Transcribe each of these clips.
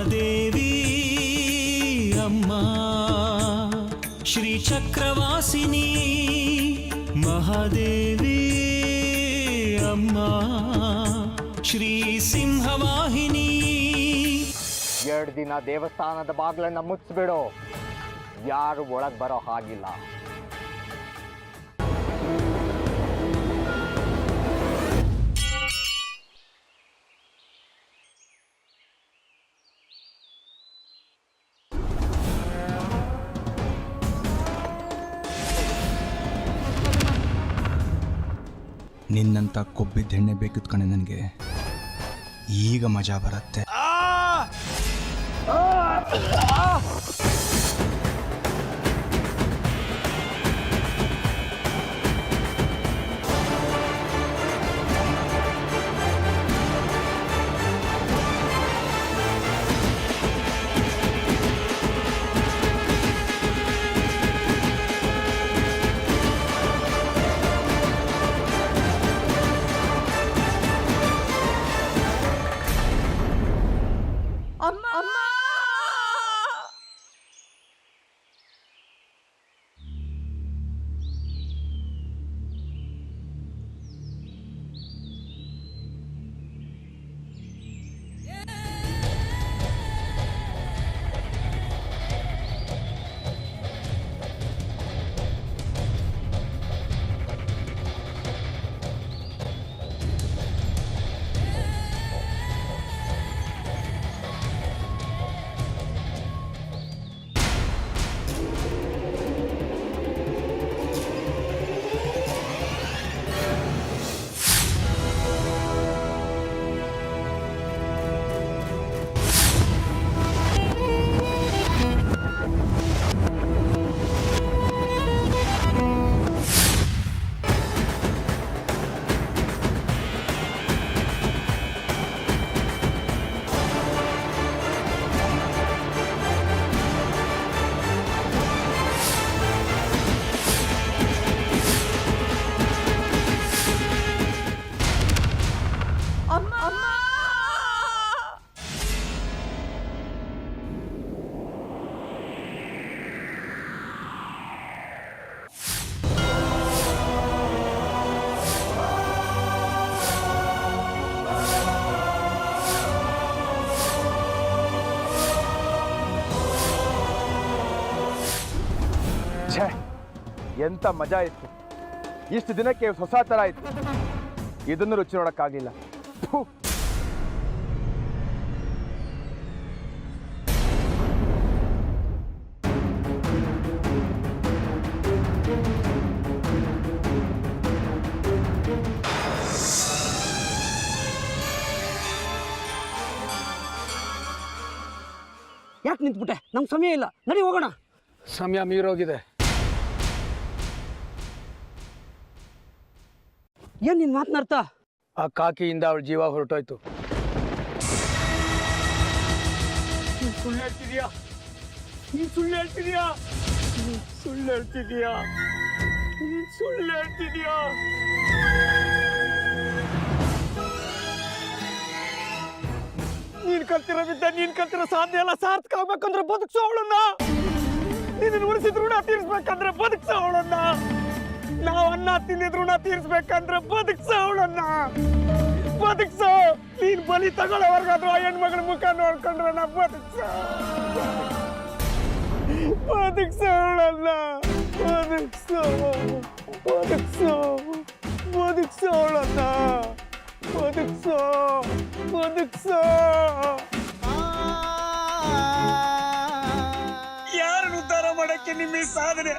ಮಹಾದೇವಿ ಅಮ್ಮ ಶ್ರೀ ಚಕ್ರವಾಸಿನಿ ಮಹಾದೇವಿ ಅಮ್ಮ ಶ್ರೀ ಸಿಂಹವಾಹಿನಿ. 2 ದಿನ ದೇವಸ್ಥಾನದ ಬಾಗಿಲನ್ನ ಮುಚ್ಚಿಬಿಡು, ಯಾರು ಒಳಗೆ ಬರೋ ಹಾಗಿಲ್ಲ. ನಿನ್ನಂತ ಕೊಬ್ಬಿದ್ದ ಎಣ್ಣೆ ಬೇಕಿತ್ತು ಕಣೆ ನನಗೆ. ಈಗ ಮಜಾ ಬರುತ್ತೆ. ಎಂತ ಮಜಾ ಇತ್ತು. ಇಷ್ಟು ದಿನಕ್ಕೆ ಹೊಸ ಥರ ಇತ್ತು. ಇದನ್ನು ರುಚಿ ನೋಡೋಕ್ಕಾಗಲಿಲ್ಲ. ಯಾಕೆ ನಿಂತ್ಬಿಟ್ಟೆ? ನಮ್ಗೆ ಸಮಯ ಇಲ್ಲ, ನಡಿ ಹೋಗೋಣ. ಸಮಯ ಮೀರೋಗಿದೆ. ಏನ್ ನಿನ್ ಮಾತನಾಡ್ತ? ಆ ಕಾಕಿಯಿಂದ ಅವಳ ಜೀವ ಹೊರಟೋಯ್ತು. ಸುಳ್ಳು ಹೇಳ್ತಿದ್ಯಾ? ನೀನ್ ಸುಳ್ಳು ಹೇಳ್ತಿದ್ಯಾ? ಸುಳ್ಳು ಹೇಳ್ತಿದ್ಯಾ? ನೀನ್ ಸುಳ್ಳು ಹೇಳ್ತಿದ್ಯಾ? ನೀನ್ ಕಲ್ತಿರೋ ವಿದ್ಯೆ, ನೀನ್ ಕಲ್ತಿರೋ ಸಾಧ್ಯ ಎಲ್ಲ ಸಾರ್ಥಕ ಆಗ್ಬೇಕಂದ್ರೆ ಬದುಕ್ಸೋ ಅವಳನ್ನ. ನೀನು ಉಳಿಸಿದ ಋಣ ತೀರ್ಸ್ಬೇಕಂದ್ರೆ ಬದುಕ್ಸೋ ಅವಳನ್ನ. ನಾವು ಅನ್ನ ತಿಂದಿದ್ ಋಣ ತೀರ್ಸ್ಬೇಕಂದ್ರೆ ಬದುಕ್ಸೋ ಅವಳನ್ನ. ಬದುಕ್ಸೋ. ನೀನ್ ಬಲಿ ತಗೊಳ್ಳೋವರ್ಗಾದ್ರು ಆ ಹೆಣ್ಮಗಳ ಮುಖ ನೋಡ್ಕೊಂಡ್ರೆ ನಾ ಬದುಕ್ಸೋ. ಬದುಕ್ಸೋ ಅವಳನ್ನ. ಬದುಕ್ಸೋ. ಬದುಕ್ಸೋ. ಬದುಕ್ಸೋ ಅವಳನ್ನ. ಬದುಕ್ಸೋ. ಬದುಕ್ಸೋ. ಯಾರನ್ನು ಉದ್ಧಾರ ಮಾಡಕ್ಕೆ ನಿಮ್ಮ ಸಾಧನೆ?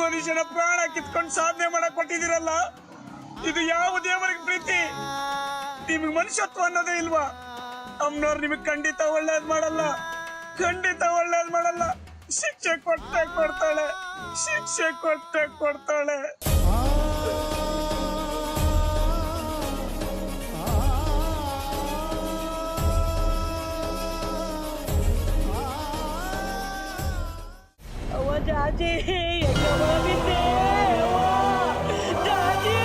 ಮನುಷ್ಯನ ಪ್ರಾಣ ಕಿತ್ಕೊಂಡು ಸಾಧನೆ ಮಾಡಕ್ ಕೊಟ್ಟಿದ್ದೀರಲ್ಲ, ಇದು ಯಾವ ದೇವರಿಗೆ ಪ್ರೀತಿ? ನಿಮಗೆ ಮನುಷ್ಯತ್ವ ಅನ್ನೋದೇ ಇಲ್ವಾ? ಅಮ್ಮನವ್ರು ನಿಮಗೆ ಖಂಡಿತ ಒಳ್ಳೇದ್ ಮಾಡಲ್ಲ, ಖಂಡಿತ ಒಳ್ಳೇದ್ ಮಾಡಲ್ಲ. ಶಿಕ್ಷೆ ಕೊಟ್ಟೆ ಕೊಡ್ತಾಳೆ, ಶಿಕ್ಷೆ ಕೊಟ್ಟೆ ಕೊಡ್ತಾಳೆ. ಜಾಜಿ ಹೋಗಿದ್ದೆ ಜಾಜಿ.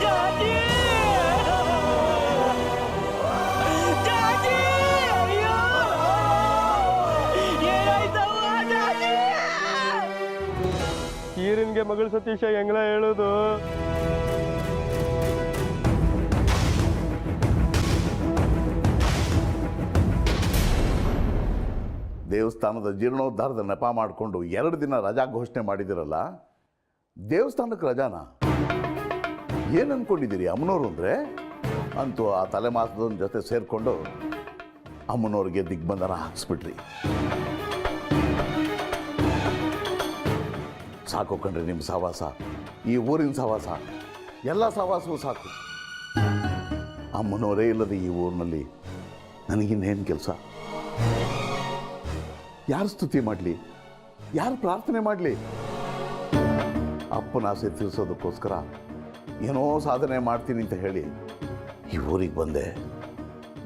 ಜಾಜಿ ಸತೀಶ ಹೆಂಗ್ಲ ಹೇಳೋದು? ದೇವಸ್ಥಾನದ ಜೀರ್ಣೋದ್ಧಾರದ ನೆಪ ಮಾಡಿಕೊಂಡು 2 ದಿನ ರಜಾ ಘೋಷಣೆ ಮಾಡಿದಿರಲ್ಲ, ದೇವಸ್ಥಾನಕ್ಕೆ ರಜಾನ? ಏನು ಅಂದ್ಕೊಂಡಿದ್ದೀರಿ ಅಮ್ಮನವರು ಅಂದರೆ? ಅಂತೂ ಆ ತಲೆಮಾಸದ ಜೊತೆ ಸೇರಿಕೊಂಡು ಅಮ್ಮನವ್ರಿಗೆ ದಿಗ್ಬಂಧನ ಹಾಕ್ಸ್ಬಿಟ್ರಿ. ಸಾಕು ಕಣ್ರಿ ನಿಮ್ಮ ಸಹವಾಸ, ಈ ಊರಿನ ಸಹವಾಸ, ಎಲ್ಲ ಸಹವಾಸವೂ ಸಾಕು. ಅಮ್ಮನವರೇ ಇಲ್ಲದೆ ಈ ಊರಿನಲ್ಲಿ ನನಗಿನ್ನೇನು ಕೆಲಸ? ಯಾರು ಸ್ತುತಿ ಮಾಡಲಿ, ಯಾರು ಪ್ರಾರ್ಥನೆ ಮಾಡಲಿ? ಅಪ್ಪನ ಆಸೆ ತೀರಿಸೋದಕ್ಕೋಸ್ಕರ ಏನೋ ಸಾಧನೆ ಮಾಡ್ತೀನಿ ಅಂತ ಹೇಳಿ ಈ ಊರಿಗೆ ಬಂದೆ,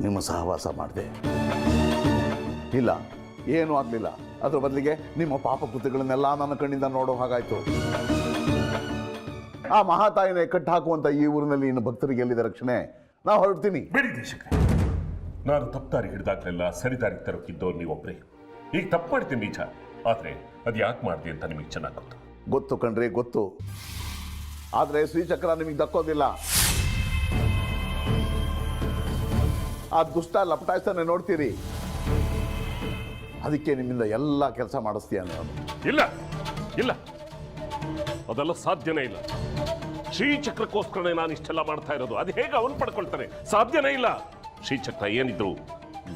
ನಿಮ್ಮ ಸಹವಾಸ ಮಾಡಿದೆ. ಇಲ್ಲ, ಏನೂ ಆಗಲಿಲ್ಲ. ಅದ್ರ ಬದಲಿಗೆ ನಿಮ್ಮ ಪಾಪ ಕೃತ್ಯಗಳನ್ನೆಲ್ಲ ನನ್ನ ಕಣ್ಣಿಂದ ನೋಡೋ ಹಾಗಾಯಿತು. ಆ ಮಹಾತಾಯಿನೇ ಕಟ್ಟು ಹಾಕುವಂಥ ಈ ಊರಿನಲ್ಲಿ ಇನ್ನು ಭಕ್ತರಿಗೆ ಎಲ್ಲಿದೆ ರಕ್ಷಣೆ? ನಾವು ಹೊರಡ್ತೀನಿ. ಬೇಡಿ ದೇಶಕ್ಕೆ, ನಾನು ತಪ್ಪು ಹಿಡಿದಾಗಲೆಲ್ಲ ಸರಿ ದಾರಿಗೆ ತರೋಕ್ಕಿದ್ದವ್ರು ನೀವೊಬ್ಬರೇ. ಈಗ ತಪ್ಪು ಮಾಡ್ತೀನಿ ನಿಜ, ಆದರೆ ಅದು ಯಾಕೆ ಮಾಡಿದೆ ಅಂತ ನಿಮಗೆ ಚೆನ್ನಾಗಿ ಗೊತ್ತು. ಗೊತ್ತು ಕಣ್ರಿ, ಗೊತ್ತು. ಆದರೆ ಶ್ರೀಚಕ್ರ ನಿಮಗೆ ದಕ್ಕೋದಿಲ್ಲ. ಆ ದುಷ್ಟ ಲಪಟಾಯಿಸ್ತಾನೆ ನೋಡ್ತೀರಿ, ಅದಕ್ಕೆ ನಿಮ್ಮಿಂದ ಎಲ್ಲ ಕೆಲಸ ಮಾಡಿಸ್ತೀಯ ನಾನು. ಇಲ್ಲ ಇಲ್ಲ, ಅದೆಲ್ಲ ಸಾಧ್ಯನೇ ಇಲ್ಲ. ಶ್ರೀಚಕ್ರಕ್ಕೋಸ್ಕರನೇ ನಾನು ಇಷ್ಟೆಲ್ಲ ಮಾಡ್ತಾ ಇರೋದು. ಅದು ಹೇಗೆ ಅವನು ಪಡ್ಕೊಳ್ತಾನೆ? ಸಾಧ್ಯನೇ ಇಲ್ಲ. ಶ್ರೀಚಕ್ರ ಏನಿದ್ರು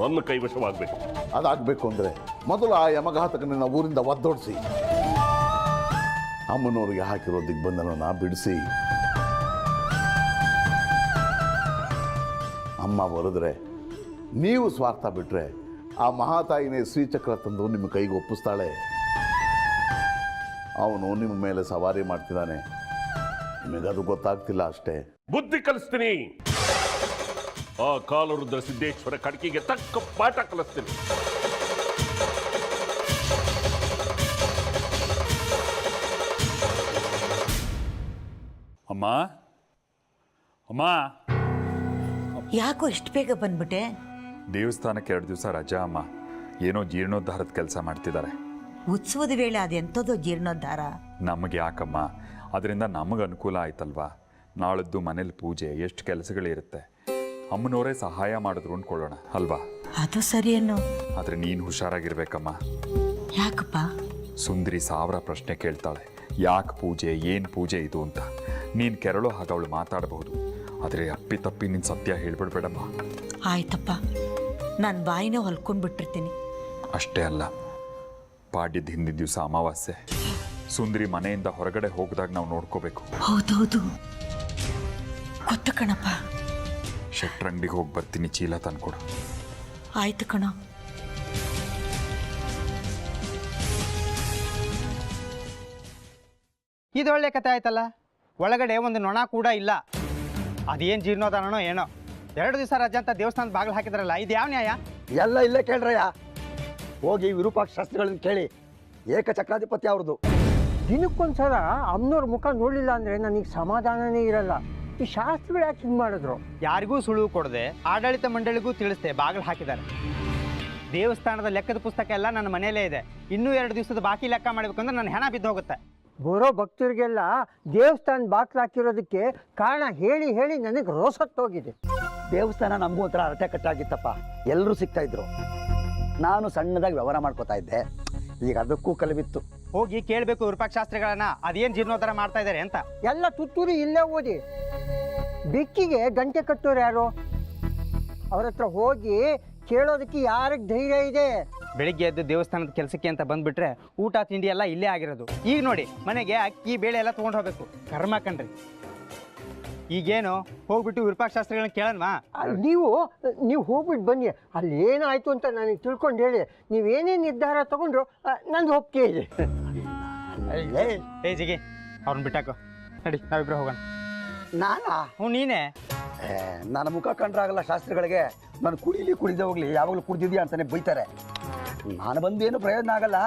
ನನ್ನ ಕೈವಶವಾಗಬೇಕು. ಅದಾಗಬೇಕು ಅಂದರೆ ಮೊದಲು ಆ ಯಮಘಾತಕನನ್ನ ಊರಿಂದ ಒದ್ದೋಡಿಸಿ, ಅಮ್ಮನವ್ರಿಗೆ ಹಾಕಿರೋ ದಿಗ್ಬಂಧನನ ಬಿಡಿಸಿ. ಅಮ್ಮ ಬರೆದ್ರೆ, ನೀವು ಸ್ವಾರ್ಥ ಬಿಟ್ಟರೆ ಆ ಮಹಾತಾಯಿನೇ ಶ್ರೀಚಕ್ರ ತಂದು ನಿಮ್ಮ ಕೈಗೆ ಒಪ್ಪಿಸ್ತಾಳೆ. ಅವನು ನಿಮ್ಮ ಮೇಲೆ ಸವಾರಿ ಮಾಡ್ತಿದ್ದಾನೆ, ನಿಮಗದು ಗೊತ್ತಾಗ್ತಿಲ್ಲ ಅಷ್ಟೇ. ಬುದ್ಧಿ ಕಲಿಸ್ತೀನಿ. ಆ ಕಾಲರುದ್ರ ಸಿದ್ದೇಶ್ವರ ಕಡ್ಕಿಗೆ ತಕ್ಕ ಪಾಠ ಕಲಿಸ್ತೀನಿ. ಅಮ್ಮ ಅಮ್ಮ, ಯಾಕೋ ಇಷ್ಟು ಬೇಗ ಬಂದ್ಬಿಟ್ಟೆ? ದೇವಸ್ಥಾನಕ್ಕೆ 2 ದಿವಸ ರಜಾ ಅಮ್ಮ. ಏನೋ ಜೀರ್ಣೋದ್ಧಾರದ ಕೆಲಸ ಮಾಡ್ತಿದ್ದಾರೆ. ಉತ್ಸವದ ವೇಳೆ ಅದೆಂಥದೋ ಜೀರ್ಣೋದ್ಧಾರ. ನಮಗೆ ಯಾಕಮ್ಮ, ಅದರಿಂದ ನಮಗೆ ಅನುಕೂಲ ಆಯ್ತಲ್ವಾ? ನಾಳದ್ದು ಮನೇಲಿ ಪೂಜೆ, ಎಷ್ಟು ಕೆಲಸಗಳಿರುತ್ತೆ. ಅಮ್ಮನವರೇ ಸಹಾಯ ಮಾಡಿದ್ರು ಅಂದ್ಕೊಳ್ಳೋಣ ಅಲ್ವಾ? ಅದು ಸರಿಯೇನು, ಆದರೆ ನೀನು ಹುಷಾರಾಗಿರ್ಬೇಕಮ್ಮ. ಯಾಕಪ್ಪ? ಸುಂದರಿ 1000 ಪ್ರಶ್ನೆ ಕೇಳ್ತಾಳೆ. ಯಾಕೆ ಪೂಜೆ, ಏನು ಪೂಜೆ ಇದು ಅಂತ. ನೀನು ಕೆರಳೋ ಹಾಗೆ ಅವಳು ಮಾತಾಡಬಹುದು, ಆದರೆ ಅಪ್ಪಿತಪ್ಪಿ ನೀನು ಸತ್ಯ ಹೇಳ್ಬಿಡ್ಬೇಡಮ್ಮ. ಆಯ್ತಪ್ಪ, ನಾನು ಬಾಯಿನ ಹೊಲ್ಕೊಂಡು ಬಿಟ್ಟಿರ್ತೀನಿ. ಅಷ್ಟೇ ಅಲ್ಲ, ಪಾಡ್ಯದ ಹಿಂದಿನ ದಿವಸ ಅಮಾವಾಸ್ಯೆ. ಸುಂದರಿ ಮನೆಯಿಂದ ಹೊರಗಡೆ ಹೋಗಿದಾಗ ನಾವು ನೋಡ್ಕೋಬೇಕು. ಹೌದೌದು, ಗೊತ್ತು ಕಣಪ್ಪ. ಶೆಟ್ರಂಗಡಿಗೆ ಹೋಗಿ ಬರ್ತೀನಿ, ಚೀಲ ತಂದ್ಕೊಡು. ಆಯ್ತು ಕಣ. ಇದೊಳ್ಳೆ ಕತೆ ಆಯ್ತಲ್ಲ. ಒಳಗಡೆ ಒಂದು ನೊಣ ಕೂಡ ಇಲ್ಲ. ಅದೇನು ಜೀರ್ಣೋದ್ಧಾರನೋ ಏನೋ. 2 ದಿವಸ ರಜೆ ಅಂತ ದೇವಸ್ಥಾನದ ಬಾಗಿಲು ಹಾಕಿದ್ರಲ್ಲ, ಇದು ಯಾವ ನ್ಯಾಯ? ಎಲ್ಲ ಇಲ್ಲೇ ಕೇಳ್ರಯ್ಯ. ಹೋಗಿ ವಿರೂಪಾಕ್ಷ ಶಾಸ್ತ್ರಿಗಳನ್ನ ಕೇಳಿ. ಏಕಚಕ್ರಾಧಿಪತಿ ಅವ್ರದ್ದು. ದಿನಕ್ಕೊಂದ್ಸಲ ಅಮ್ಮನವ್ರ ಮುಖ ನೋಡಲಿಲ್ಲ ಅಂದರೆ ನನಗೆ ಸಮಾಧಾನನೇ ಇರಲ್ಲ. ಈ ಶಾಸ್ತ್ರಿಗಳು ಯಾಕೆ ಹಿಂಗೆ ಮಾಡಿದ್ರು? ಯಾರಿಗೂ ಸುಳುವು ಕೊಡದೆ ಆಡಳಿತ ಮಂಡಳಿಗೂ ತಿಳಿಸ್ದೆ ಬಾಗಿಲು ಹಾಕಿದ್ದಾರೆ. ದೇವಸ್ಥಾನದ ಲೆಕ್ಕದ ಪುಸ್ತಕ ಎಲ್ಲ ನನ್ನ ಮನೆಯಲ್ಲೇ ಇದೆ. ಇನ್ನೂ 2 ದಿವಸದ ಬಾಕಿ ಲೆಕ್ಕ ಮಾಡಬೇಕು ಅಂದ್ರೆ ನನ್ನ ಹೆಣ ಬಿದ್ದು ಹೋಗುತ್ತೆ. ಬರೋ ಭಕ್ತರಿಗೆಲ್ಲ ದೇವಸ್ಥಾನ ಬಾಕ್ಲು ಹಾಕಿರೋದಕ್ಕೆ ಕಾರಣ ಹೇಳಿ ಹೇಳಿ ನನಗೆ ರೋಸತ್ತೋಗಿದೆ. ದೇವಸ್ಥಾನ ನಮಗೂ ಒಂಥರ ಅರಟೆ ಕಟ್ಟಾಗಿತ್ತಪ್ಪ. ಎಲ್ಲರೂ ಸಿಗ್ತಾ ಇದ್ರು. ನಾನು ಸಣ್ಣದಾಗಿ ವ್ಯವಹಾರ ಮಾಡ್ಕೋತಾ ಇದ್ದೆ. ಈಗ ಅದಕ್ಕೂ ಕಲಿಬಿತ್ತು. ಹೋಗಿ ಕೇಳಬೇಕು ವಿರೂಪಾಕ್ಷ ಶಾಸ್ತ್ರಿಗಳನ್ನ, ಅದೇನು ಜೀರ್ಣೋದ್ಧಾರ ಮಾಡ್ತಾ ಇದ್ದಾರೆ ಅಂತ. ಎಲ್ಲ ತುತ್ತೂರಿ ಇಲ್ಲೇ ಓದಿ. ಬೆಕ್ಕಿಗೆ ಗಂಟೆ ಕಟ್ಟೋರು ಯಾರು? ಅವ್ರ ಹತ್ರ ಹೋಗಿ ಕೇಳೋದಕ್ಕೆ ಯಾರಿಗೆ ಧೈರ್ಯ ಇದೆ? ಬೆಳಿಗ್ಗೆ ಎದ್ದು ದೇವಸ್ಥಾನದ ಕೆಲಸಕ್ಕೆ ಅಂತ ಬಂದ್ಬಿಟ್ರೆ ಊಟ ತಿಂಡಿ ಎಲ್ಲ ಇಲ್ಲೇ ಆಗಿರೋದು. ಈಗ ನೋಡಿ, ಮನೆಗೆ ಅಕ್ಕಿ ಬೇಳೆ ಎಲ್ಲ ತೊಗೊಂಡು ಹೋಗ್ಬೇಕು. ಕರ್ಮ ಕಣ್ರಿ. ಈಗೇನು ಹೋಗ್ಬಿಟ್ಟು ವಿರೂಪಾಕ್ಷ ಶಾಸ್ತ್ರಿಗಳನ್ನ ಕೇಳೋಣವಾ? ನೀವು ಹೋಗ್ಬಿಟ್ಟು ಬನ್ನಿ. ಅಲ್ಲಿ ಏನಾಯ್ತು ಅಂತ ನನಗೆ ತಿಳ್ಕೊಂಡು ಹೇಳಿ. ನೀವೇನೇ ನಿರ್ಧಾರ ತಗೊಂಡ್ರು ನಂದು ಒಪ್ಪಿಗೆ ಇದೆ. ಏ ಜಿಗೆ, ಅವ್ರನ್ನ ಬಿಟ್ಟಾಕೋ. ನಡಿ, ನಾವಿಬ್ರು ಹೋಗೋಣ. ನಾನಾ? ಹ್ಞೂ, ನೀನೇ. ನನ್ನ ಮುಖ ಕಂಡ್ರಾಗಲ್ಲ ಶಾಸ್ತ್ರಿಗಳಿಗೆ. ನಾನು ಕುಡಿದೇ ಹೋಗ್ಲಿ, ಯಾವಾಗಲೂ ಕುಡ್ದಿದ್ಯಾ ಅಂತಾನೆ ಬೈತಾರೆ. ನಾನು ಬಂದು ಏನು ಪ್ರಯೋಜನ ಆಗಲ್ಲ.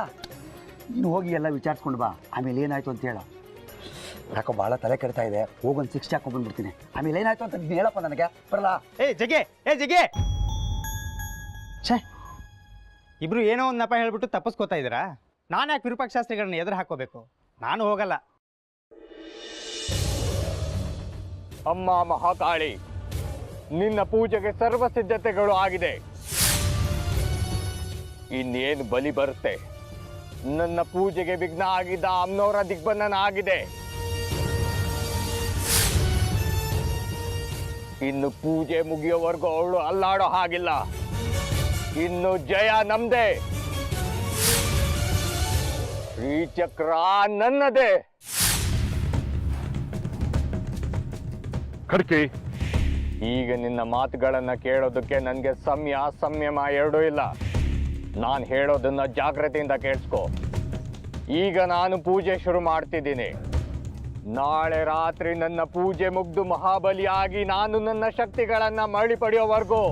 ನೀನು ಹೋಗಿ ಎಲ್ಲ ವಿಚಾರಿಸ್ಕೊಂಡು ಬಾ. ಆಮೇಲೆ ಏನಾಯ್ತು ಅಂತ ಹೇಳು. ಯಾಕೋ ಭಾಳ ತಲೆ ಕೆಡ್ತಾ ಇದೆ. ಹೋಗೊಂದು 6 ಹಾಕೊಂಡ್ಬಂದ್ಬಿಡ್ತೀನಿ. ಆಮೇಲೆ ಏನಾಯ್ತು ಅಂತ ನೀನು ಹೇಳಪ್ಪ ನನಗೆ. ಬರಲ್ಲ? ಏ ಜಗೆ ಛೇ, ಇಬ್ರು ಏನೋ ಒಂದು ನೆಪ ಹೇಳ್ಬಿಟ್ಟು ತಪ್ಪಿಸ್ಕೋತಾ ಇದ್ದೀರಾ. ನಾನು ಯಾಕೆ ವಿರೂಪಾಕ್ಷ ಶಾಸ್ತ್ರಿಗಳನ್ನ ಎದುರು ಹಾಕೋಬೇಕು? ನಾನು ಹೋಗಲ್ಲ. ಅಮ್ಮ ಮಹಾಕಾಳಿ, ನಿನ್ನ ಪೂಜೆಗೆ ಸರ್ವ ಸಿದ್ಧತೆಗಳು ಆಗಿದೆ. ಇನ್ನೇನು ಬಲಿ ಬರುತ್ತೆ. ನನ್ನ ಪೂಜೆಗೆ ವಿಘ್ನ ಆಗಿದ್ದ ಅಮ್ಮನವರ ದಿಗ್ಬಂಧನ ಆಗಿದೆ. ಇನ್ನು ಪೂಜೆ ಮುಗಿಯೋವರೆಗೂ ಅವಳು ಅಲ್ಲಾಡೋ ಹಾಗಿಲ್ಲ. ಇನ್ನು ಜಯ ನಮ್ದೇ, ಶ್ರೀಚಕ್ರ ನನ್ನದೇ. ಖಡ್ಕೆ, ಈಗ ನಿನ್ನ ಮಾತುಗಳನ್ನ ಕೇಳೋದಕ್ಕೆ ನನಗೆ ಸಂಯಮ ಎರಡೂ ಇಲ್ಲ. ನಾನು ಹೇಳೋದನ್ನ ಜಾಗ್ರತೆಯಿಂದ ಕೇಳಿಸ್ಕೊ. ಈಗ ನಾನು ಪೂಜೆ ಶುರು ಮಾಡ್ತಿದ್ದೀನಿ. ನಾಳೆ ರಾತ್ರಿ ನನ್ನ ಪೂಜೆ ಮುಗ್ದು ಮಹಾಬಲಿಯಾಗಿ ನಾನು ನನ್ನ ಶಕ್ತಿಗಳನ್ನ ಮರಳಿ ಪಡೆಯೋವರೆಗೂ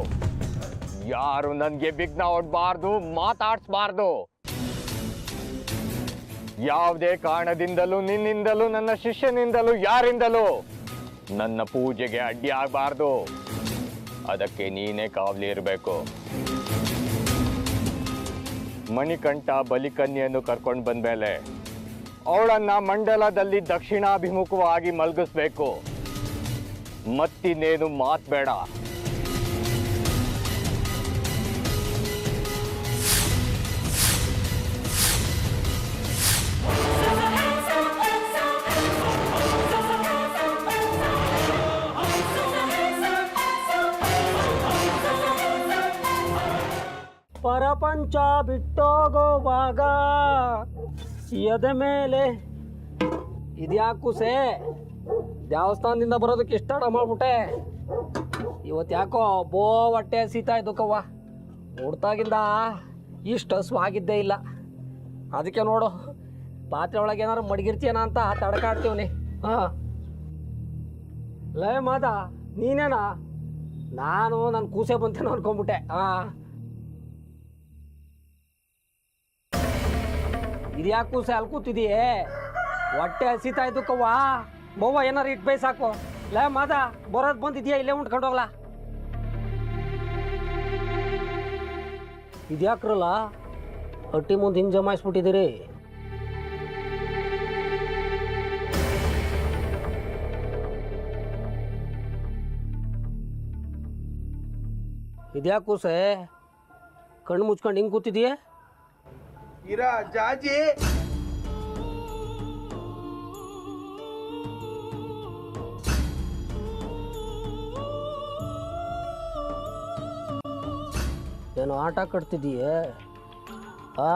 ಯಾರು ನನಗೆ ವಿಘ್ನ ಒಡ್ಬಾರ್ದು, ಮಾತಾಡ್ಸ್ಬಾರ್ದು. ಯಾವುದೇ ಕಾರಣದಿಂದಲೂ, ನಿನ್ನಿಂದಲೂ, ನನ್ನ ಶಿಷ್ಯನಿಂದಲೂ, ಯಾರಿಂದಲೂ ನನ್ನ ಪೂಜೆಗೆ ಅಡ್ಡಿ ಆಗಬಾರ್ದು. ಅದಕ್ಕೆ ನೀನೇ ಕಾವಲಿ ಇರಬೇಕು. ಮಣಿಕಂಠ ಬಲಿಕನ್ಯೆಯನ್ನು ಕರ್ಕೊಂಡು ಬಂದ್ಮೇಲೆ ಅವಳನ್ನ ಮಂಡಲದಲ್ಲಿ ದಕ್ಷಿಣಾಭಿಮುಖವಾಗಿ ಮಲಗಿಸ್ಬೇಕು. ಮತ್ತಿನ್ನೇನು ಮಾತ್ಬೇಡ. ಪರಪಂಚ ಬಿಟ್ಟೋಗೋವಾಗ ಎದೆ ಮೇಲೆ ಇದ್ಯಾಕುಸೆ ದೇವಸ್ಥಾನದಿಂದ ಬರೋದಕ್ಕೆ ಇಷ್ಟ ಮಾಡ್ಬಿಟ್ಟೆ. ಇವತ್ತು ಯಾಕೋ ಬೋ ಹೊಟ್ಟೆ ಸೀತಾ ಇದ್ದಕ್ಕವ್ವ. ಹುಡ್ತಾಗಿಂದ ಇಷ್ಟು ಹಸುವಾಗಿದ್ದೇ ಇಲ್ಲ. ಅದಕ್ಕೆ ನೋಡು, ಪಾತ್ರೆ ಒಳಗೆ ಏನಾರು ಮಡಗಿರ್ತೀಯನ ಅಂತ ತಡ್ಕಾಡ್ತೀವನಿ. ಹಾಂ, ಲೇ ಮಾದ, ನೀನೇನಾ? ನಾನು ನನ್ನ ಕೂಸೆ ಬಂತೇನೋ ಅನ್ಕೊಂಡ್ಬಿಟ್ಟೆ. ಹಾಂ, ಇದ್ಯಾಕೆ ಕೂಸೆ ಅಲ್ಲಿ ಕೂತಿದೀಯೇ? ಹೊಟ್ಟೆ ಹಸಿತಾ ಇದ್ದಕ್ಕವ್ವ. ಬವ್ವ ಏನಾರು ಇಟ್ಟು ಸಾಕು. ಲೇ ಮಾದ, ಬರೋದು ಬಂದಿದ್ಯಾ? ಇಲ್ಲೇ ಉಂಟ್ಕೊಂಡು ಹೋಗ್ಲಾ? ಇದ್ಯಾಕ್ರಲ್ಲ ಹಟ್ಟಿ ಮುಂದೆ ಹಿಂಗೆ ಜಮಾಯಿಸ್ಬಿಟ್ಟಿದ್ದೀರಿ? ಇದ್ಯಾಕೆ ಕೂಸೆ ಕಣ್ಣು ಮುಚ್ಕೊಂಡು ಹಿಂಗೆ ಕೂತಿದೀಯೇ? ಇರಾ ಜಾಜಿ, ಏನು ಆಟ ಕಟ್ತಿದೀಯೇ? ಆ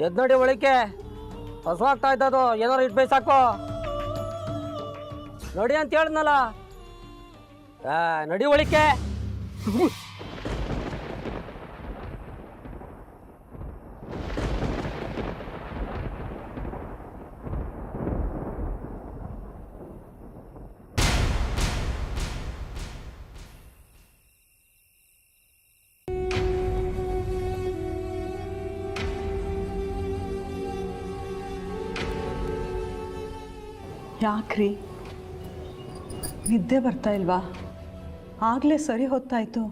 ಎದ್ ನಡಿ ಒಳಕ್ಕೆ, ಹಸುವಾಗ್ತಾ ಇದ್ದದು. ಏನಾರು ಇಟ್ಟು ಸಾಕು. ನಡಿ ಅಂತ ಹೇಳಿದ್ನಲ್ಲ. ನಡಿ ಒಳಿಕೆ. ಯಾಕ್ರಿ ನಿದ್ದೆ ಬರ್ತಾ ಇಲ್ವಾ? ಆಗಲೇ ಸರಿ ಹೊತ್ತಾಯ್ತು.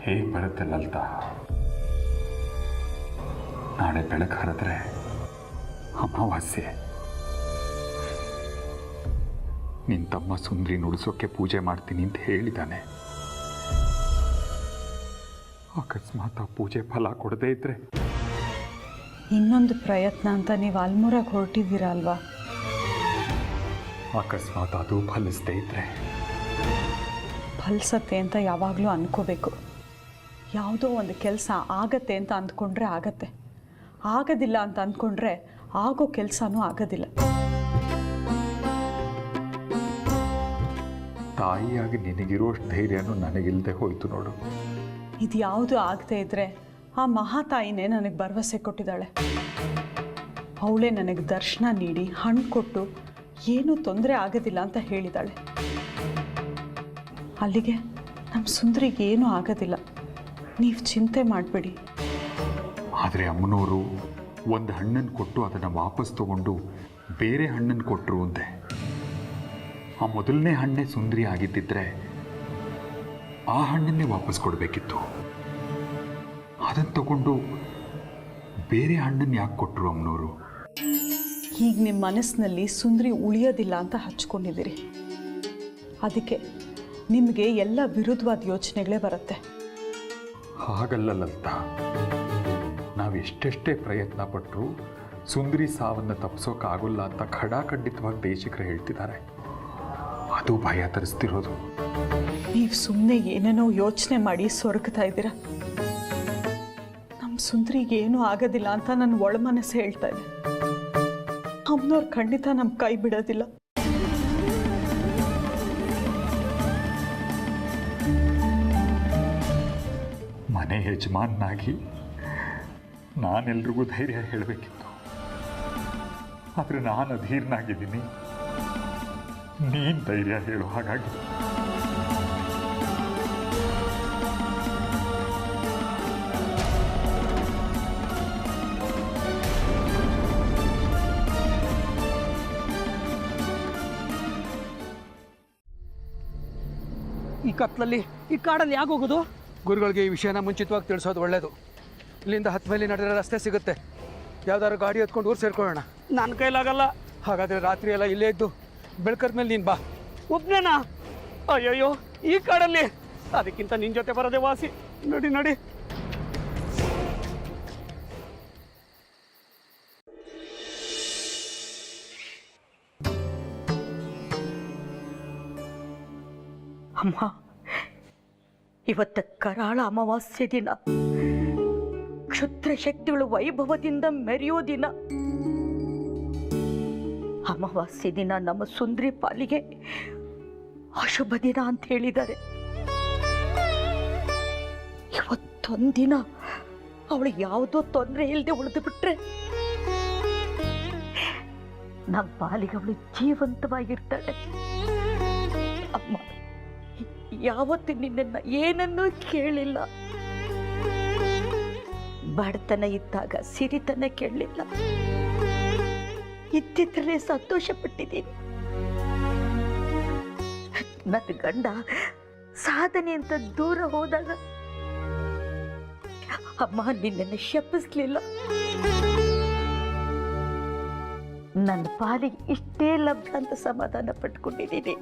ಹೇಗೆ ಬರುತ್ತೆ ಲಲಿತಾ? ನಾಳೆ ಬೆಳಗ್ಗೆ ಹರಿದ್ರೆ ಅಮಾವಾಸ್ಯೆ. ನಿನ್ನ ತಮ್ಮ ಸುಂದ್ರಿ ನುಡಿಸೋಕ್ಕೆ ಪೂಜೆ ಮಾಡ್ತೀನಿ ಅಂತ ಹೇಳಿದ್ದಾನೆ. ಅಕಸ್ಮಾತ್ ಆ ಪೂಜೆ ಫಲ ಕೊಡದೇ ಇದ್ರೆ ಇನ್ನೊಂದು ಪ್ರಯತ್ನ ಅಂತ ನೀವು ಅಲ್ಮೂರಾಗ ಹೊರಟಿದ್ದೀರಾ ಅಲ್ವಾ? ಅಕಸ್ಮಾತ್ ಅದು ಫಲಿಸದೇ ಇದ್ರೆ? ಫಲಿಸತ್ತೆ ಅಂತ ಯಾವಾಗಲೂ ಅಂದ್ಕೋಬೇಕು. ಯಾವುದೋ ಒಂದು ಕೆಲಸ ಆಗತ್ತೆ ಅಂತ ಅಂದ್ಕೊಂಡ್ರೆ ಆಗತ್ತೆ, ಆಗೋದಿಲ್ಲ ಅಂತ ಅಂದ್ಕೊಂಡ್ರೆ ಆಗೋ ಕೆಲಸನೂ ಆಗೋದಿಲ್ಲ. ತಾಯಿಯಾಗಿ ನಿನಗಿರೋಷ್ಟು ಧೈರ್ಯನೂ ನನಗಿಲ್ಲದೆ ಹೋಯ್ತು ನೋಡು. ಇದು ಯಾವುದು ಆಗದೆ ಇದ್ದರೆ ಆ ಮಹಾತಾಯಿನೇ ನನಗೆ ಭರವಸೆ ಕೊಟ್ಟಿದ್ದಾಳೆ. ಅವಳೇ ನನಗೆ ದರ್ಶನ ನೀಡಿ ಹಣ್ಣು ಕೊಟ್ಟು ಏನೂ ತೊಂದರೆ ಆಗೋದಿಲ್ಲ ಅಂತ ಹೇಳಿದ್ದಾಳೆ. ಅಲ್ಲಿಗೆ ನಮ್ಮ ಸುಂದರಿಗೆ ಏನೂ ಆಗೋದಿಲ್ಲ, ನೀವು ಚಿಂತೆ ಮಾಡಬೇಡಿ. ಆದರೆ ಅಮ್ಮನವರು ಒಂದು ಹಣ್ಣನ್ನು ಕೊಟ್ಟು ಅದನ್ನು ವಾಪಸ್ ತಗೊಂಡು ಬೇರೆ ಹಣ್ಣನ್ನು ಕೊಟ್ಟರು ಅಂತೆ. ಆ ಮೊದಲನೇ ಹಣ್ಣೇ ಸುಂದರಿ ಆಗಿದ್ದಿದ್ರೆ ಆ ಹಣ್ಣನ್ನೇ ವಾಪಸ್ ಕೊಡಬೇಕಿತ್ತು. ಅದನ್ನು ತಗೊಂಡು ಬೇರೆ ಹಣ್ಣನ್ನು ಯಾಕೆ ಕೊಟ್ಟರು ಅಮ್ಮನವರು? ಈಗ ನಿಮ್ಮ ಮನಸ್ಸಿನಲ್ಲಿ ಸುಂದ್ರಿ ಉಳಿಯೋದಿಲ್ಲ ಅಂತ ಹಚ್ಕೊಂಡಿದ್ದೀರಿ. ಅದಕ್ಕೆ ನಿಮಗೆ ಎಲ್ಲ ವಿರುದ್ಧವಾದ ಯೋಚನೆಗಳೇ ಬರುತ್ತೆ. ಹಾಗಲ್ಲ ಲಲಿತಾ, ನಾವು ಎಷ್ಟೆಷ್ಟೇ ಪ್ರಯತ್ನ ಪಟ್ಟರು ಸುಂದರಿ ಸಾವನ್ನು ತಪ್ಪಿಸೋಕ್ಕಾಗಲ್ಲ ಅಂತ ಖಡಾಖಂಡಿತವಾಗಿ ದೇಶಿಕರು ಹೇಳ್ತಿದ್ದಾರೆ. ಅದು ಭಯ ತರಿಸ್ತಿರೋದು. ನೀವು ಸುಮ್ಮನೆ ಏನೇನೋ ಯೋಚನೆ ಮಾಡಿ ಸೊರಗ್ತಾ ಇದ್ದೀರಾ. ನಮ್ಮ ಸುಂದ್ರಿಗೆ ಏನೂ ಆಗೋದಿಲ್ಲ ಅಂತ ನನ್ನ ಒಳ ಮನಸ್ಸು ಹೇಳ್ತಾ ಇದೆ. ಅಮ್ಮನವ್ರು ಖಂಡಿತ ನಮ್ಮ ಕೈ ಬಿಡೋದಿಲ್ಲ. ಮನೆ ಯಜಮಾನಾಗಿ ನಾನೆಲ್ರಿಗೂ ಧೈರ್ಯ ಹೇಳಬೇಕಿತ್ತು. ಆದರೆ ನಾನು ಅಧೀರ್ನಾಗಿದ್ದೀನಿ, ನೀನು ಧೈರ್ಯ ಹೇಳೋ ಹಾಗಾಗಿ. ಈ ಕತ್ಲಲ್ಲಿ ಈ ಕಾಡಲ್ಲಿ ಯಾಕೆ ಹೋಗೋದು? ಗುರುಗಳಿಗೆ ಈ ವಿಷಯನ ಮುಂಚಿತವಾಗಿ ತಿಳಿಸೋದು ಒಳ್ಳೇದು. ಇಲ್ಲಿಂದ 10 ಮೈಲಿ ನಡೆದ್ರೆ ರಸ್ತೆ ಸಿಗುತ್ತೆ. ಯಾವ್ದಾದ್ರು ಗಾಡಿ ಹತ್ಕೊಂಡು ಊರು ಸೇರ್ಕೊಳ್ಳೋಣ. ನನ್ನ ಕೈಲಾಗಲ್ಲ. ಹಾಗಾದರೆ ರಾತ್ರಿ ಎಲ್ಲ ಇಲ್ಲೇ ಇದ್ದು ಬೆಳ್ಕದ ಮೇಲೆ ನೀನು ಬಾ. ಒಬ್ಬನೇನಾ? ಅಯ್ಯಯ್ಯೋ, ಈ ಕಾಡಲ್ಲಿ ಅದಕ್ಕಿಂತ ನಿನ್ನ ಜೊತೆ ಬರೋದೇ ವಾಸಿ. ನಡಿ ನಡಿ. ಅಮ್ಮ, ಇವತ್ತ ಕರಾಳ ಅಮಾವಾಸ್ಯೆ ದಿನ, ಕ್ಷುದ್ರ ಶಕ್ತಿಗಳು ವೈಭವದಿಂದ ಮೆರೆಯೋ ದಿನ. ಅಮಾವಾಸ್ಯೆ ದಿನ ನಮ್ಮ ಸುಂದರಿ ಪಾಲಿಗೆ ಅಶುಭ ದಿನ ಅಂತ ಹೇಳಿದ್ದಾರೆ. ಇವತ್ತೊಂದಿನ ಅವಳು ಯಾವುದೋ ತೊಂದರೆ ಇಲ್ಲದೆ ಉಳಿದು ಬಿಟ್ರೆ ನಮ್ಮ ಪಾಲಿಗೆ ಅವಳು ಜೀವಂತವಾಗಿರ್ತಾಳೆ. ಅಮ್ಮ, ಯಾವತ್ತು ನಿನ್ನನ್ನು ಏನನ್ನೂ ಕೇಳಿಲ್ಲ. ಬಡತನ ಇದ್ದಾಗ ಸಿರಿತನ ಕೇಳಲಿಲ್ಲ. ಇದ್ದಿದ್ರಲ್ಲೇ ಸಂತೋಷ ಪಟ್ಟಿದ್ದೀನಿ. ನನ್ನ ಗಂಡ ಸಾಧನೆ ಅಂತ ದೂರ ಹೋದಾಗ ಅಮ್ಮ ನಿನ್ನನ್ನು ಶಪಿಸ್ಲಿಲ್ಲ. ನನ್ನ ಪಾಲಿಗೆ ಇಷ್ಟೇ ಲಭ್ಯ ಅಂತ ಸಮಾಧಾನ ಪಟ್ಕೊಂಡಿದ್ದೀನಿ.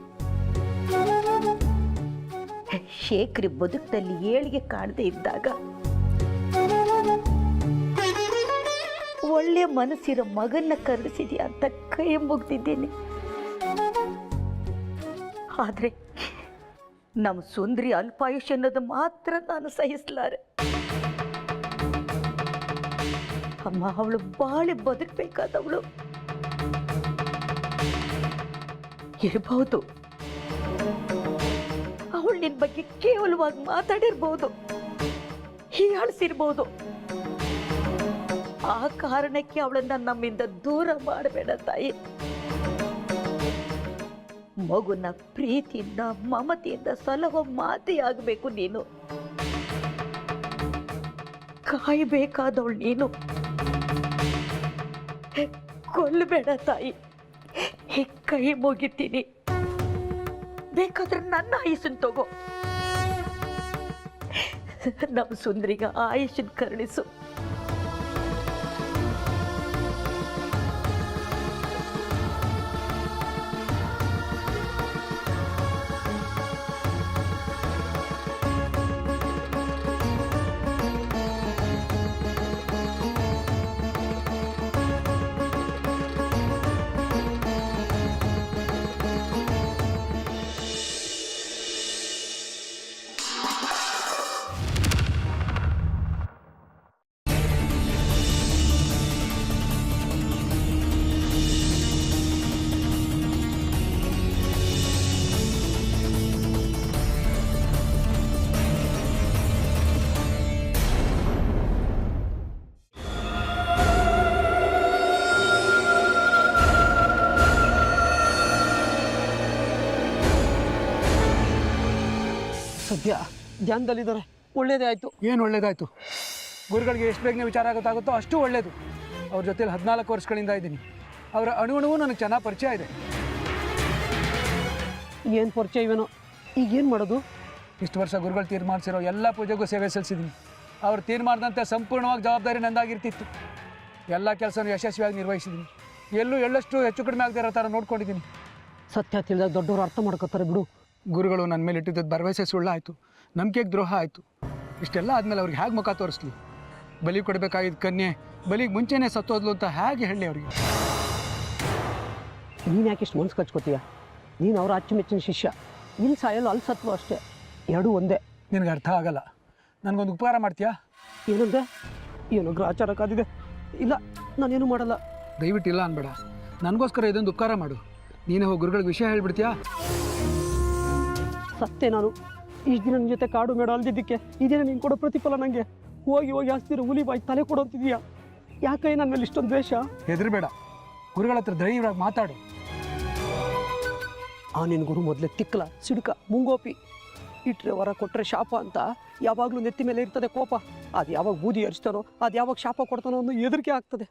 ಶೇಖರಿ ಬದುಕಿನಲ್ಲಿ ಏಳಿಗೆ ಕಾಣದೇ ಇದ್ದಾಗ ಒಳ್ಳೆ ಮನಸ್ಸಿರೋ ಮಗನ್ನ ಕರೆಸಿದ್ಯಾ ಅಂತ ಕೈ ಮುಗ್ದಿದ್ದೀನಿ. ಆದ್ರೆ ನಮ್ಮ ಸುಂದರಿ ಅಲ್ಪಾಯುಷ್ ಅನ್ನೋದು ಮಾತ್ರ ನಾನು ಸಹಿಸಲಾರೆ. ಅಮ್ಮ, ಅವಳು ಬಾಳಿ ಬದುಕಬೇಕಾದವಳು. ಇರಬಹುದು, ಅವಳು ನಿನ್ನ ಬಗ್ಗೆ ಕೇವಲವಾಗಿ ಮಾತಾಡಿರ್ಬೋದು, ಹೀಯಾಳಿಸಿರ್ಬೋದು. ಆ ಕಾರಣಕ್ಕೆ ಅವಳನ್ನ ನಮ್ಮಿಂದ ದೂರ ಮಾಡಬೇಡ ತಾಯಿ. ಮಗುನ ಪ್ರೀತಿಯಿಂದ ಮಮತೆಯಿಂದ ಸಲಹೋ ಮಾತೆ ಆಗಬೇಕು ನೀನು. ಕಾಯಬೇಕಾದವಳು ನೀನು. ಕೊಲ್ಲಬೇಡ ತಾಯಿ, ಕೈ ಮುಗಿತೀನಿ. ಬೇಕಾದ್ರೆ ನನ್ನ ಆಯುಷನ್ ತಗೋ. ನಮ್ಮ ಸುಂದರಿಗ ಆಯುಷನ್ ಕರುಣಿಸು. ಸದ್ಯ ಧ್ಯಾನದಲ್ಲಿದ್ದಾರೆ. ಒಳ್ಳೇದೇ ಆಯಿತು. ಏನು ಒಳ್ಳೇದಾಯಿತು? ಗುರುಗಳಿಗೆ ಎಷ್ಟು ಬೇಗನೆ ವಿಚಾರ ಗೊತ್ತಾಗುತ್ತೋ ಅಷ್ಟು ಒಳ್ಳೆಯದು. ಅವ್ರ ಜೊತೆಲಿ 14 ವರ್ಷಗಳಿಂದ ಇದ್ದೀನಿ. ಅವರ ಅಣುವಣುವು ನನಗೆ ಚೆನ್ನಾಗಿ ಪರಿಚಯ ಇದೆ. ಏನು ಪರಿಚಯ ಇವೇನೋ. ಈಗೇನು ಮಾಡೋದು? ಇಷ್ಟು ವರ್ಷ ಗುರುಗಳು ತೀರ್ಮಾನಿಸಿರೋ ಎಲ್ಲ ಪೂಜೆಗೂ ಸೇವೆ ಸಲ್ಲಿಸಿದ್ದೀನಿ. ಅವ್ರು ತೀರ್ಮಾನದಂತೆ ಸಂಪೂರ್ಣವಾಗಿ ಜವಾಬ್ದಾರಿ ನಂದಾಗಿರ್ತಿತ್ತು. ಎಲ್ಲ ಕೆಲಸನೂ ಯಶಸ್ವಿಯಾಗಿ ನಿರ್ವಹಿಸಿದ್ದೀನಿ. ಎಲ್ಲೂ ಎಳ್ಳಷ್ಟು ಹೆಚ್ಚು ಕಡಿಮೆ ಆಗದೆ ಇರೋ ಥರ ನೋಡ್ಕೊಂಡಿದ್ದೀನಿ. ಸತ್ಯ ತಿಳಿದಾಗ ದೊಡ್ಡವರು ಅರ್ಥ ಮಾಡ್ಕೋತಾರೆ ಬಿಡು. ಗುರುಗಳು ನನ್ನ ಮೇಲೆ ಇಟ್ಟಿದ್ದದ್ದು ಭರವಸೆ ಸುಳ್ಳಾಯಿತು, ನಂಬಿಕೆಗೆ ದ್ರೋಹ ಆಯಿತು. ಇಷ್ಟೆಲ್ಲ ಆದಮೇಲೆ ಅವ್ರಿಗೆ ಹೇಗೆ ಮುಖ ತೋರಿಸ್ಲಿ? ಬಲಿ ಕೊಡಬೇಕಾಗಿದ್ದ ಕನ್ಯೆ ಬಲಿಗೆ ಮುಂಚೆನೇ ಸತ್ತೋದ್ಲು ಅಂತ ಹೇಗೆ ಹೇಳಿ ಅವರಿಗೆ? ನೀನು ಯಾಕೆ ಇಷ್ಟು ಮನ್ಸು ಕಚ್ಕೋತೀಯ? ನೀನು ಅವರ ಅಚ್ಚುಮೆಚ್ಚಿನ ಶಿಷ್ಯ. ಇಲ್ಲಿ ಸಾಯಲು ಅಲ್ಲಿ ಸತ್ವ ಅಷ್ಟೇ, ಎರಡೂ ಒಂದೇ. ನಿನಗೆ ಅರ್ಥ ಆಗಲ್ಲ. ನನಗೊಂದು ಉಪಕಾರ ಮಾಡ್ತೀಯಾ? ಏನಂದೆ? ಏನೋ ಗ್ರಾಚಾರ ಕಾದಿದೆ. ಇಲ್ಲ, ನಾನೇನು ಮಾಡಲ್ಲ. ದಯವಿಟ್ಟು ಇಲ್ಲ ಅನ್ಬೇಡ. ನನಗೋಸ್ಕರ ಇದೊಂದು ಉಪಕಾರ ಮಾಡು. ನೀನೇ ಹೋಗಿ ಗುರುಗಳಿಗೆ ವಿಷಯ ಹೇಳ್ಬಿಡ್ತೀಯಾ? ಸತ್ತೇ ನಾನು. ಇಷ್ಟು ದಿನ ನಿನ್ನ ಜೊತೆ ಕಾಡು ಮೇಡ ಅಲ್ದಿದ್ದಕ್ಕೆ ಇದೇನ ನೀನು ಕೊಡೋ ಪ್ರತಿಫಲ ನನಗೆ. ಹೋಗಿ ಹೋಗಿ ಹಸ್ತಿರೋ ಹುಲಿ ಬಾಯಿ ತಲೆ ಕೊಡೋಂತಿದೀಯಾ? ಯಾಕೆ ನನ್ನ ಮೇಲೆ ಇಷ್ಟೊಂದು ದ್ವೇಷ? ಹೆದರ್ಬೇಡ, ಗುರುಗಳ ಹತ್ರ ಧೈರ್ಯವಾಗಿ ಮಾತಾಡು. ಆ ನಿನ್ನ ಗುರು ಮೊದಲೇ ತಿಕ್ಕಲ, ಸಿಡುಕ, ಮುಂಗೋಪಿ. ಇಟ್ಟರೆ ವರ ಕೊಟ್ಟರೆ ಶಾಪ ಅಂತ ಯಾವಾಗಲೂ ನೆತ್ತಿ ಮೇಲೆ ಇರ್ತದೆ ಕೋಪ. ಅದು ಯಾವಾಗ ಬೂದಿ ಹರಿಸ್ತಾನೋ, ಅದು ಯಾವಾಗ ಶಾಪ ಕೊಡ್ತಾನೋ ಅನ್ನೋ ಹೆದರಿಕೆ ಆಗ್ತದೆ.